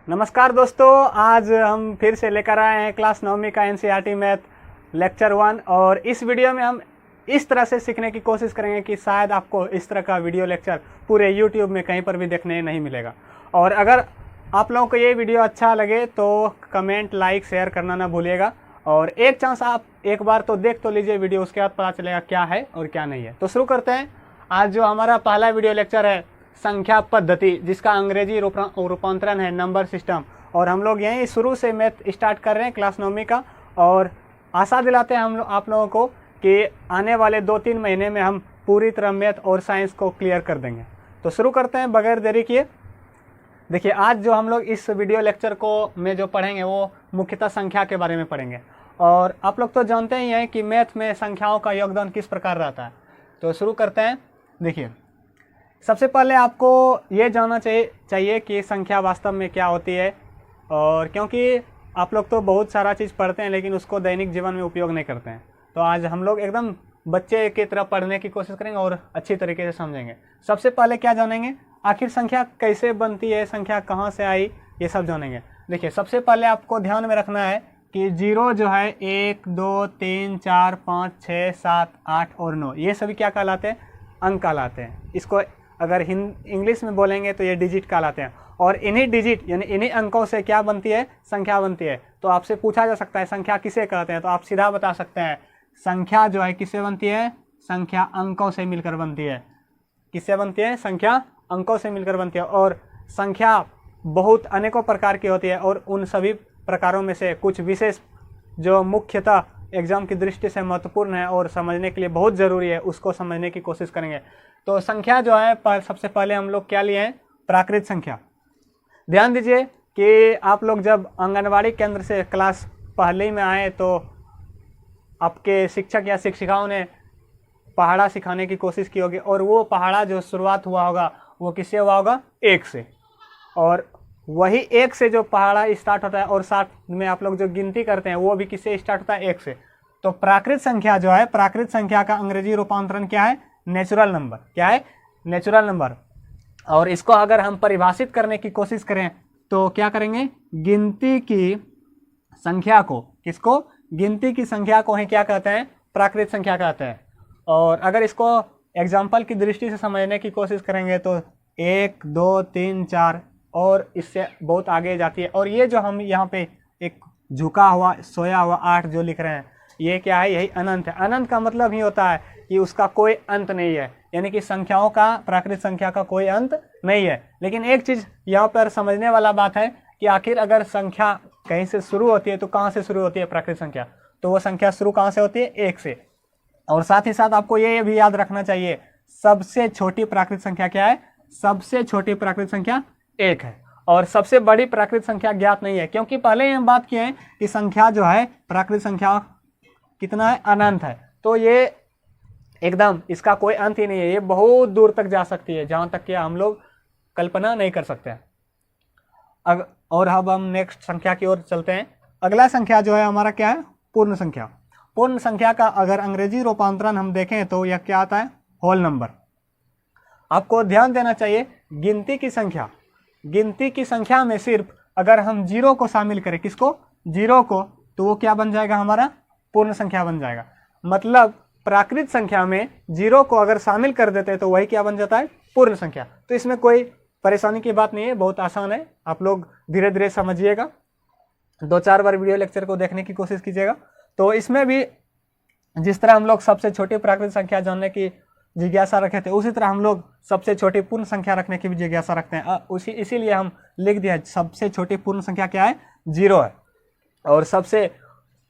नमस्कार दोस्तों, आज हम फिर से लेकर आए हैं क्लास 9वीं का एनसीईआरटी मैथ लेक्चर 1। और इस वीडियो में हम इस तरह से सीखने की कोशिश करेंगे कि शायद आपको इस तरह का वीडियो लेक्चर पूरे यूट्यूब में कहीं पर भी देखने नहीं मिलेगा। और अगर आप लोगों को ये वीडियो अच्छा लगे तो कमेंट, लाइक, शेयर करना ना भूलिएगा। और एक चांस आप एक बार तो देख तो लीजिए वीडियो, उसके बाद पता चलेगा क्या है और क्या नहीं है। तो शुरू करते हैं। आज जो हमारा पहला वीडियो लेक्चर है संख्या पद्धति, जिसका अंग्रेजी रूपांतरण है नंबर सिस्टम। और हम लोग यहीं शुरू से मैथ स्टार्ट कर रहे हैं क्लास 9वीं का। और आशा दिलाते हैं आप लोगों को कि आने वाले 2-3 महीने में हम पूरी तरह मैथ और साइंस को क्लियर कर देंगे। तो शुरू करते हैं बगैर देरी किए। देखिए, आज जो हम लोग इस वीडियो लेक्चर को में जो पढ़ेंगे वो मुख्यतः संख्या के बारे में पढ़ेंगे। और आप लोग तो जानते ही हैं कि मैथ में संख्याओं का योगदान किस प्रकार रहता है। तो शुरू करते हैं। देखिए, सबसे पहले आपको ये जानना चाहिए कि संख्या वास्तव में क्या होती है। और क्योंकि आप लोग तो बहुत सारा चीज़ पढ़ते हैं लेकिन उसको दैनिक जीवन में उपयोग नहीं करते हैं, तो आज हम लोग एकदम बच्चे की तरह पढ़ने की कोशिश करेंगे और अच्छी तरीके से समझेंगे। सबसे पहले क्या जानेंगे, आखिर संख्या कैसे बनती है, संख्या कहाँ से आई, ये सब जानेंगे। देखिए, सबसे पहले आपको ध्यान में रखना है कि 0 जो है 1, 2, 3, 4, 5, 6, 7, 8 और 9, ये सभी क्या कहलाते हैं, अंक कहलाते हैं। इसको अगर इंग्लिश में बोलेंगे तो ये डिजिट कहलाते हैं। और इन्हीं डिजिट यानी इन्हीं अंकों से क्या बनती है, संख्या बनती है। तो आपसे पूछा जा सकता है संख्या किसे कहते हैं, तो आप सीधा बता सकते हैं संख्या जो है किससे बनती है, संख्या अंकों से मिलकर बनती है। किससे बनती है, संख्या अंकों से मिलकर बनती है। और संख्या बहुत अनेकों प्रकार की होती है और उन सभी प्रकारों में से कुछ विशेष जो मुख्यतः एग्जाम की दृष्टि से महत्वपूर्ण है और समझने के लिए बहुत ज़रूरी है, उसको समझने की कोशिश करेंगे। तो संख्या जो है सबसे पहले हम लोग क्या लिए हैं, प्राकृत संख्या। ध्यान दीजिए कि आप लोग जब आंगनवाड़ी केंद्र से क्लास पहले में आए तो आपके शिक्षक या शिक्षिकाओं ने पहाड़ा सिखाने की कोशिश की होगी। और वो पहाड़ा जो शुरुआत हुआ होगा वो किससे हुआ होगा, 1 से। और वही 1 से जो पहाड़ा स्टार्ट होता है और साथ में आप लोग जो गिनती करते हैं वो भी किससे स्टार्ट होता है, 1 से। तो प्राकृत संख्या जो है, प्राकृत संख्या का अंग्रेजी रूपांतरण क्या है, नेचुरल नंबर। क्या है, नेचुरल नंबर। और इसको अगर हम परिभाषित करने की कोशिश करें तो क्या करेंगे, गिनती की संख्या को, किसको, गिनती की संख्या को ही क्या कहते हैं, प्राकृत संख्या कहते हैं। और अगर इसको एग्जाम्पल की दृष्टि से समझने की कोशिश करेंगे तो 1, 2, 3, 4 और इससे बहुत आगे जाती है। और ये जो हम यहाँ पे एक झुका हुआ, सोया हुआ 8 जो लिख रहे हैं, ये क्या है, यही अनंत है। अनंत का मतलब ही होता है कि उसका कोई अंत नहीं है, यानी कि संख्याओं का, प्राकृत संख्या का कोई अंत नहीं है। लेकिन एक चीज़ यहाँ पर समझने वाला बात है कि आखिर अगर संख्या कहीं से शुरू होती है तो कहाँ से शुरू होती है प्राकृत संख्या, तो वो संख्या शुरू कहाँ से होती है, 1 से। और साथ ही साथ आपको ये भी याद रखना चाहिए, सबसे छोटी प्राकृत संख्या क्या है, सबसे छोटी प्राकृत संख्या 1 है। और सबसे बड़ी प्राकृत संख्या ज्ञात नहीं है, क्योंकि पहले ही हम बात किए हैं कि संख्या जो है, प्राकृत संख्या कितना है, अनंत है। तो ये एकदम इसका कोई अंत ही नहीं है, ये बहुत दूर तक जा सकती है, जहाँ तक कि हम लोग कल्पना नहीं कर सकते हैं। और अब हम नेक्स्ट संख्या की ओर चलते हैं। अगला संख्या जो है हमारा क्या है, पूर्ण संख्या। पूर्ण संख्या का अगर अंग्रेजी रूपांतरण हम देखें तो यह क्या आता है, होल नंबर। आपको ध्यान देना चाहिए, गिनती की संख्या, गिनती की संख्या में सिर्फ अगर हम 0 को शामिल करें, किसको, 0 को, तो वो क्या बन जाएगा, हमारा पूर्ण संख्या बन जाएगा। मतलब प्राकृत संख्या में 0 को अगर शामिल कर देते हैं तो वही क्या बन जाता है, पूर्ण संख्या। तो इसमें कोई परेशानी की बात नहीं है, बहुत आसान है, आप लोग धीरे धीरे समझिएगा, 2-4 बार वीडियो लेक्चर को देखने की कोशिश कीजिएगा। तो इसमें भी जिस तरह हम लोग सबसे छोटी प्राकृत संख्या जानने की जिज्ञासा रखे थे, उसी तरह हम लोग सबसे छोटी पूर्ण संख्या रखने की भी जिज्ञासा रखते हैं। इसीलिए हम लिख दिया सबसे छोटी पूर्ण संख्या क्या है, 0 है।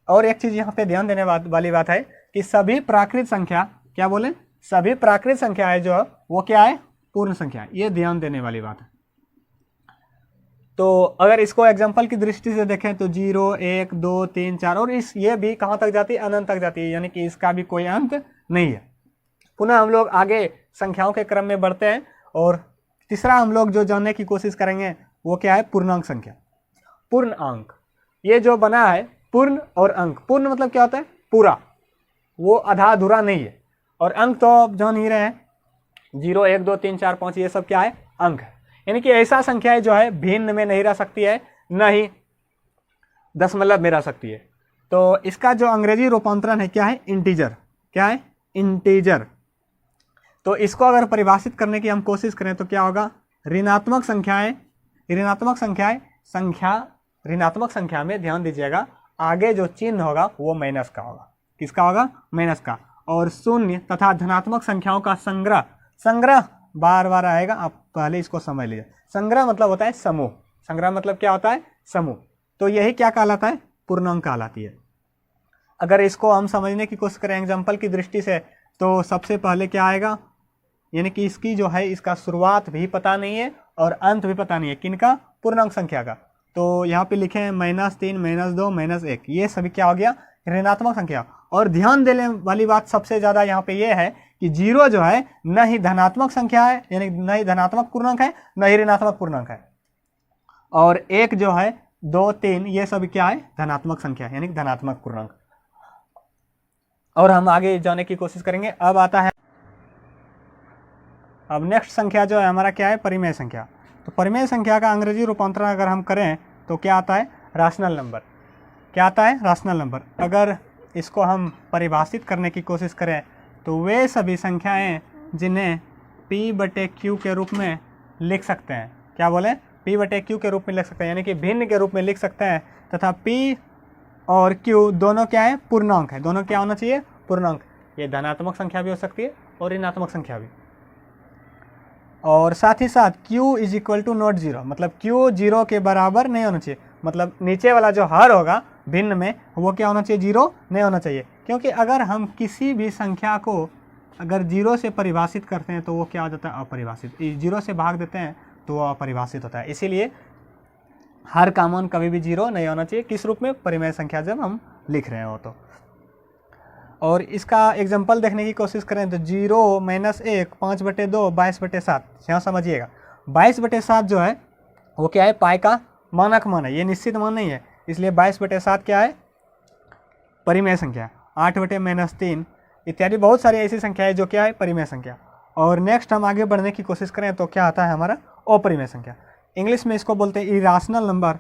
और एक चीज़ यहाँ पे ध्यान देने वाली बात है कि सभी प्राकृत संख्या, क्या बोले, सभी प्राकृत संख्या है जो वो क्या है, पूर्ण संख्या। ये ध्यान देने वाली बात है। तो अगर इसको एग्जाम्पल की दृष्टि से देखें तो 0, 1, 2, 3, 4 और ये भी कहाँ तक जाती है, अनंत तक जाती है, यानी कि इसका भी कोई अंत नहीं है। पुनः हम लोग आगे संख्याओं के क्रम में बढ़ते हैं। और तीसरा हम लोग जो जानने की कोशिश करेंगे वो क्या है, पूर्णांक संख्या। पूर्ण अंक, ये जो बना है पूर्ण और अंक, पूर्ण मतलब क्या होता है, पूरा, वो आधा अधूरा नहीं है। और अंक तो आप जान ही रहे हैं, 0, 1, 2, 3, 4, 5 ये सब क्या है, अंक है। यानी कि ऐसा संख्याएं जो है भिन्न में नहीं रह सकती है, न ही दशमलव में रह सकती है। तो इसका जो अंग्रेजी रूपांतरण है क्या है, इंटीजर। क्या है, इंटीजर। तो इसको अगर परिभाषित करने की हम कोशिश करें तो क्या होगा, ऋणात्मक संख्याएं, ऋणात्मक संख्या में ध्यान दीजिएगा आगे जो चिन्ह होगा वो माइनस का होगा। किसका होगा, माइनस का। और शून्य तथा धनात्मक संख्याओं का संग्रह बार बार आएगा, आप पहले इसको समझ लीजिए। संग्रह मतलब होता है समूह, संग्रह मतलब क्या होता है, समूह। तो यही क्या कहलाता है, पूर्णांक कहलाती है। अगर इसको हम समझने की कोशिश करें एग्जाम्पल की दृष्टि से, तो सबसे पहले क्या आएगा, यानी कि इसकी जो है इसका शुरुआत भी पता नहीं है और अंत भी पता नहीं है, किनका, पूर्णांक संख्या का। तो यहाँ पे लिखे हैं -3, -2, -1, ये सभी क्या हो गया, ऋणात्मक संख्या। और ध्यान देने वाली बात सबसे ज़्यादा यहाँ पे ये है कि 0 जो है न ही धनात्मक संख्या है, यानी न ही धनात्मक पूर्णांक है, न ही ऋणात्मक पूर्णांक है। और 1 जो है, 2, 3 ये सभी क्या है, धनात्मक संख्या यानी धनात्मक पूर्णांक। और हम आगे जाने की कोशिश करेंगे। अब आता है, अब नेक्स्ट संख्या जो है हमारा क्या है, परिमेय संख्या। तो परिमेय संख्या का अंग्रेजी रूपांतरण अगर हम करें तो क्या आता है, रैशनल नंबर। क्या आता है, रैशनल नंबर। अगर इसको हम परिभाषित करने की कोशिश करें तो वे सभी संख्याएं जिन्हें P/Q के रूप में लिख सकते हैं। क्या बोले, P/Q के रूप में लिख सकते हैं, यानी कि भिन्न के रूप में लिख सकते हैं, तथा P और Q दोनों क्या है, पूर्णांक है। दोनों क्या होना चाहिए, पूर्णांक। ये धनात्मक संख्या भी हो सकती है और ऋणात्मक संख्या भी। और साथ ही साथ Q = नॉट 0, मतलब Q 0 के बराबर नहीं होना चाहिए। मतलब नीचे वाला जो हर होगा भिन्न में वो क्या होना चाहिए, 0 नहीं होना चाहिए। क्योंकि अगर हम किसी भी संख्या को अगर 0 से परिभाषित करते हैं तो वो क्या हो जाता है, अपरिभाषित। 0 से भाग देते हैं तो वो अपरिभाषित होता है। इसीलिए हर का मान कभी भी 0 नहीं होना चाहिए। किस रूप में, परिमेय संख्या जब हम लिख रहे हो तो। और इसका एग्जाम्पल देखने की कोशिश करें तो 0 - 1 5/2 22/7। यहाँ समझिएगा 22/7 जो है वो क्या है, पाई का मानक मान है, ये निश्चित मान नहीं है। इसलिए 22/7 क्या है, परिमेय संख्या। 8/-3 इत्यादि बहुत सारी ऐसी संख्या है जो क्या है, परिमेय संख्या। और नेक्स्ट हम आगे बढ़ने की कोशिश करें तो क्या आता है हमारा, अपरिमेय संख्या। इंग्लिश में इसको बोलते हैं इरेशनल नंबर।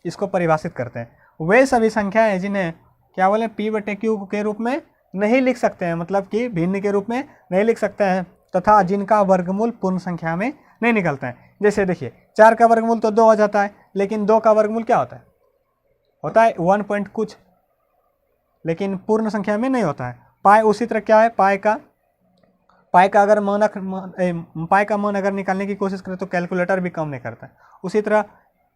इसको परिभाषित करते हैं वे सभी संख्याएं जिन्हें क्या बोले, P/Q के रूप में नहीं लिख सकते हैं, मतलब कि भिन्न के रूप में नहीं लिख सकते हैं, तथा जिनका वर्गमूल पूर्ण संख्या में नहीं निकलता है। जैसे देखिए 4 का वर्गमूल तो 2 हो जाता है, लेकिन 2 का वर्गमूल क्या होता है 1 पॉइंट कुछ, लेकिन पूर्ण संख्या में नहीं होता है। पाई उसी तरह क्या है, पाई का अगर पाई का मान अगर निकालने की कोशिश करें तो कैलकुलेटर भी काम नहीं करता है। उसी तरह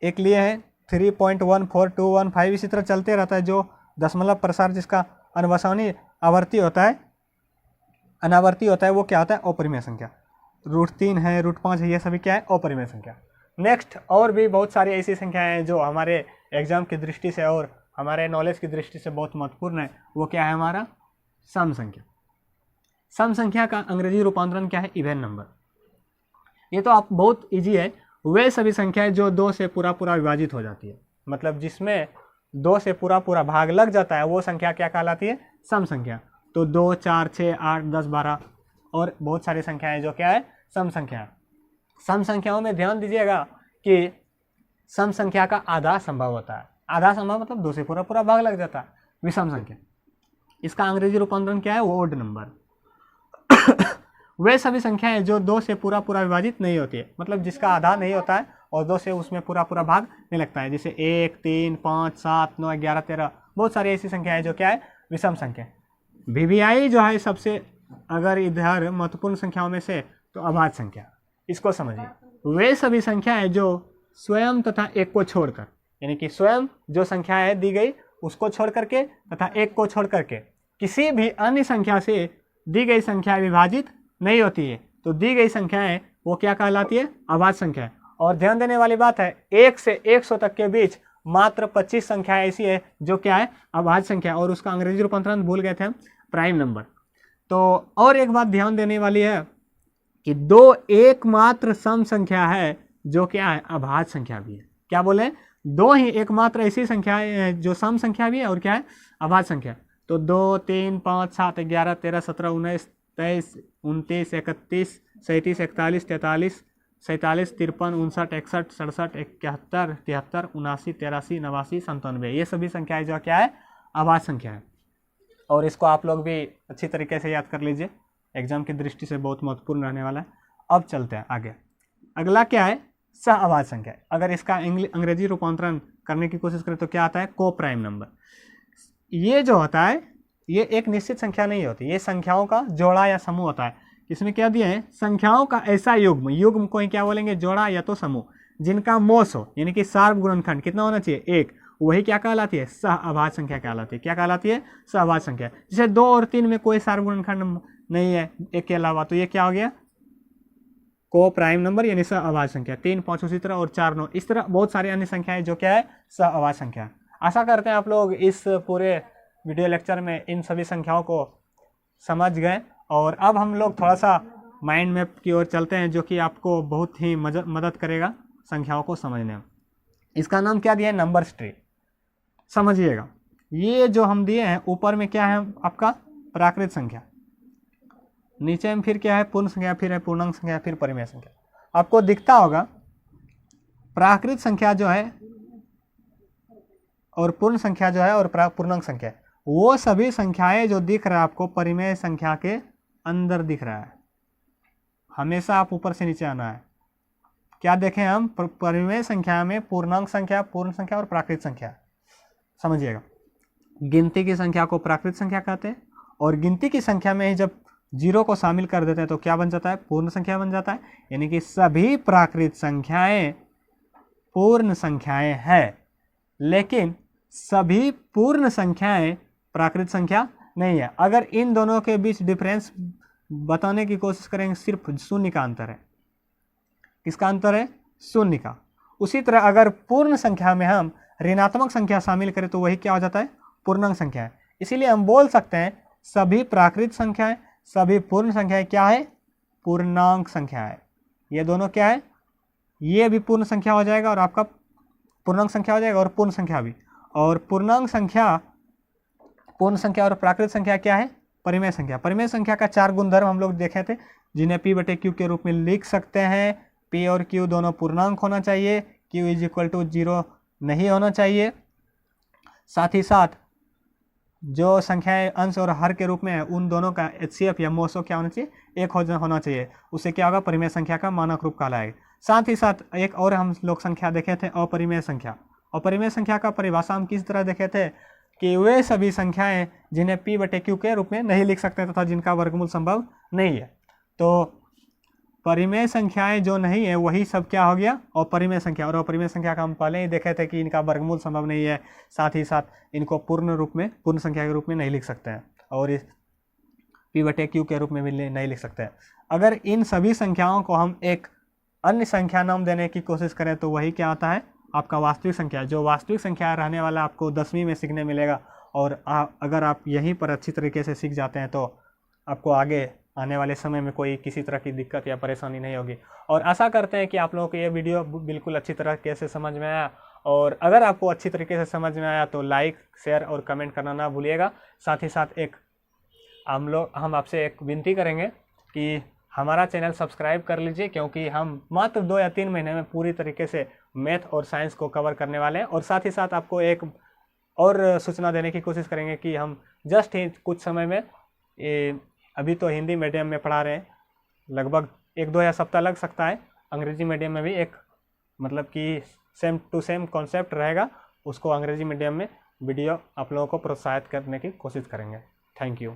एक लिए है 3.14215, इसी तरह चलते रहता है। जो दशमलव प्रसार जिसका अनवसानी अनावर्ती होता है वो क्या होता है, अपरिमेय संख्या। √3 है, √5 है, ये सभी क्या है, अपरिमेय संख्या। नेक्स्ट और भी बहुत सारी ऐसी संख्याएं हैं जो हमारे एग्जाम की दृष्टि से और हमारे नॉलेज की दृष्टि से बहुत महत्वपूर्ण है। वो क्या है हमारा, सम संख्या। सम संख्या का अंग्रेजी रूपांतरण क्या है, इवन नंबर। ये तो आप बहुत इजी है। वे सभी संख्याएं जो 2 से पूरा विभाजित हो जाती है, मतलब जिसमें 2 से पूरा भाग लग जाता है, वो संख्या क्या कहलाती है, सम संख्या। तो 2, 4, 6, 8, 10, 12 और बहुत सारी संख्याएं जो क्या है, सम संख्या। सम संख्याओं में ध्यान दीजिएगा कि सम संख्या का आधा संभव होता है। आधा संभव मतलब 2 से पूरा भाग लग जाता है, विषम संख्या। इसका अंग्रेजी रूपांतरण क्या है, ओड नंबर। वे सभी संख्याएं जो 2 से पूरा विभाजित नहीं होती है, मतलब जिसका आधा नहीं होता है और 2 से उसमें पूरा भाग नहीं लगता है। जैसे 1, 3, 5, 7, 9, 11, 13 बहुत सारी ऐसी संख्याएं जो क्या है, विषम संख्या। VVI जो है सबसे अगर इधर महत्वपूर्ण संख्याओं में से तो अभाज्य संख्या। इसको समझिए, वे सभी संख्याएं जो स्वयं तथा एक को छोड़कर, यानी कि स्वयं जो संख्या है दी गई उसको छोड़ करके तथा एक को छोड़ करके किसी भी अन्य संख्या से दी गई संख्या विभाजित नहीं होती है, तो दी गई संख्याएं वो क्या कहलाती है, अभाज्य संख्या। और ध्यान देने वाली बात है 1 से 100 तक के बीच मात्र 25 संख्या ऐसी है जो क्या है, अभाज्य संख्या। और उसका अंग्रेजी रूपांतरण भूल गए थे हम, प्राइम नंबर। तो और एक बात ध्यान देने वाली है कि 2 एकमात्र सम संख्या है जो क्या है, अभाज्य संख्या भी है। क्या बोले, 2 ही एकमात्र ऐसी संख्या है जो सम संख्या भी है और क्या है, अभाज्य संख्या। तो 2, 3, 5, 7, 11, 13, 17, 19, 23, 29, 31, 37, 41, 43, 47, 53, 59, 61, 67, 71, 73, 79, 83, 89, 97, ये सभी संख्याएं जो क्या है अभाज्य संख्या है। और इसको आप लोग भी अच्छी तरीके से याद कर लीजिए, एग्जाम की दृष्टि से बहुत महत्वपूर्ण रहने वाला है। अब चलते हैं आगे। अगला क्या है सहअभाज्य संख्या। अगर इसका अंग्रेजी रूपांतरण करने की कोशिश करें तो क्या आता है को प्राइम नंबर। ये जो होता है ये एक निश्चित संख्या नहीं होती, ये संख्याओं का जोड़ा या समूह होता है। इसमें क्या दिया है संख्याओं का ऐसा युग्म, युग्म को ही क्या बोलेंगे जोड़ा या तो समूह, जिनका मोस हो यानी कि सार्व गुणनखंड कितना होना चाहिए एक, वही क्या कहलाती है सहअभाज्य संख्या कहलाती है। क्या कहलाती है सहअभाज्य संख्या। जैसे 2 और 3 में कोई सार्व गुणनखंड नहीं है एक के अलावा, तो ये क्या हो गया को प्राइम नंबर यानी सहअभाज्य संख्या। 3, 5 उसी तरह और 4, 9 इस तरह बहुत सारी अन्य संख्याएं जो क्या है सहअभाज्य संख्या। आशा करते हैं आप लोग इस पूरे वीडियो लेक्चर में इन सभी संख्याओं को समझ गए। और अब हम लोग थोड़ा सा माइंड मैप की ओर चलते हैं जो कि आपको बहुत ही मदद करेगा संख्याओं को समझने में। इसका नाम क्या दिया है नंबर्स ट्री। समझिएगा ये जो हम दिए हैं ऊपर में क्या है आपका प्राकृत संख्या, नीचे में फिर क्या है पूर्ण संख्या, फिर है पूर्णांक संख्या, फिर परिमेय संख्या। आपको दिखता होगा प्राकृत संख्या जो है और पूर्ण संख्या जो है और पूर्णांक संख्या, वो सभी संख्याएं जो दिख रहा है आपको परिमेय संख्या के अंदर दिख रहा है। हमेशा आप ऊपर से नीचे आना है। क्या देखें हम परिमेय संख्या में पूर्णांक संख्या, पूर्ण संख्या और प्राकृत संख्या। समझिएगा गिनती की संख्या को प्राकृत संख्या कहते हैं और गिनती की संख्या में ही जब 0 को शामिल कर देते हैं तो क्या बन जाता है पूर्ण संख्या बन जाता है। यानी कि सभी प्राकृत संख्याएं पूर्ण संख्याएं हैं, लेकिन सभी पूर्ण संख्याएं प्राकृत संख्या नहीं है। अगर इन दोनों के बीच डिफरेंस बताने की कोशिश करेंगे सिर्फ शून्य का अंतर है। किसका अंतर है शून्य का। उसी तरह अगर पूर्ण संख्या में हम ऋणात्मक संख्या शामिल करें तो वही क्या हो जाता है पूर्णांक संख्या है। इसीलिए हम बोल सकते हैं सभी प्राकृत संख्याएं सभी पूर्ण संख्याएं क्या है पूर्णांक संख्या है। ये दोनों क्या है ये भी पूर्ण संख्या हो जाएगा और आपका पूर्णांक संख्या हो जाएगा और पूर्ण संख्या भी। और पूर्णांक संख्या पूर्ण संख्या और प्राकृत संख्या क्या है परिमेय संख्या। परिमेय संख्या का 4 गुणधर्म हम लोग देखे थे जिन्हें P/Q के रूप में लिख सकते हैं। P और Q दोनों पूर्णांक होना चाहिए, Q = 0 नहीं होना चाहिए। साथ ही साथ जो संख्याएं अंश और हर के रूप में है उन दोनों का HCF या मोसो क्या होना चाहिए एक होना चाहिए। उससे क्या होगा परिमेय संख्या का मानक रूप कहलाएगा। साथ ही साथ एक और हम लोग संख्या देखे थे अपरिमेय संख्या। अपरिमेय संख्या का परिभाषा हम किस तरह देखे थे कि वे सभी संख्याएं जिन्हें P/Q के रूप में नहीं लिख सकते तथा जिनका वर्गमूल संभव नहीं है। तो परिमेय संख्याएं जो नहीं है वही सब क्या हो गया अपरिमेय संख्या। और अपरिमेय संख्या का हम पहले ही देखे थे कि इनका वर्गमूल संभव नहीं है, साथ ही साथ इनको पूर्ण संख्या के रूप में नहीं लिख सकते हैं और इस P/Q के रूप में भी नहीं लिख सकते हैं। अगर इन सभी संख्याओं को हम एक अन्य संख्या नाम देने की कोशिश करें तो वही क्या आता है आपका वास्तविक संख्या। जो वास्तविक संख्या रहने वाला आपको 10वीं में सीखने मिलेगा। और अगर आप यहीं पर अच्छी तरीके से सीख जाते हैं तो आपको आगे आने वाले समय में कोई किसी तरह की दिक्कत या परेशानी नहीं होगी। और आशा करते हैं कि आप लोगों को ये वीडियो बिल्कुल अच्छी तरीके से समझ में आया। और अगर आपको अच्छी तरीके से समझ में आया तो लाइक शेयर और कमेंट करना ना भूलिएगा। साथ ही साथ हम आपसे एक विनती करेंगे कि हमारा चैनल सब्सक्राइब कर लीजिए, क्योंकि हम मात्र 2 या 3 महीने में पूरी तरीके से मैथ और साइंस को कवर करने वाले हैं। और साथ ही साथ आपको एक और सूचना देने की कोशिश करेंगे कि हम जस्ट ही कुछ समय में अभी तो हिंदी मीडियम में पढ़ा रहे हैं, लगभग 1-2 या सप्ताह लग सकता है। अंग्रेजी मीडियम में भी एक मतलब कि सेम टू सेम कॉन्सेप्ट रहेगा, उसको अंग्रेजी मीडियम में वीडियो आप लोगों को प्रोत्साहित करने की कोशिश करेंगे। Thank you.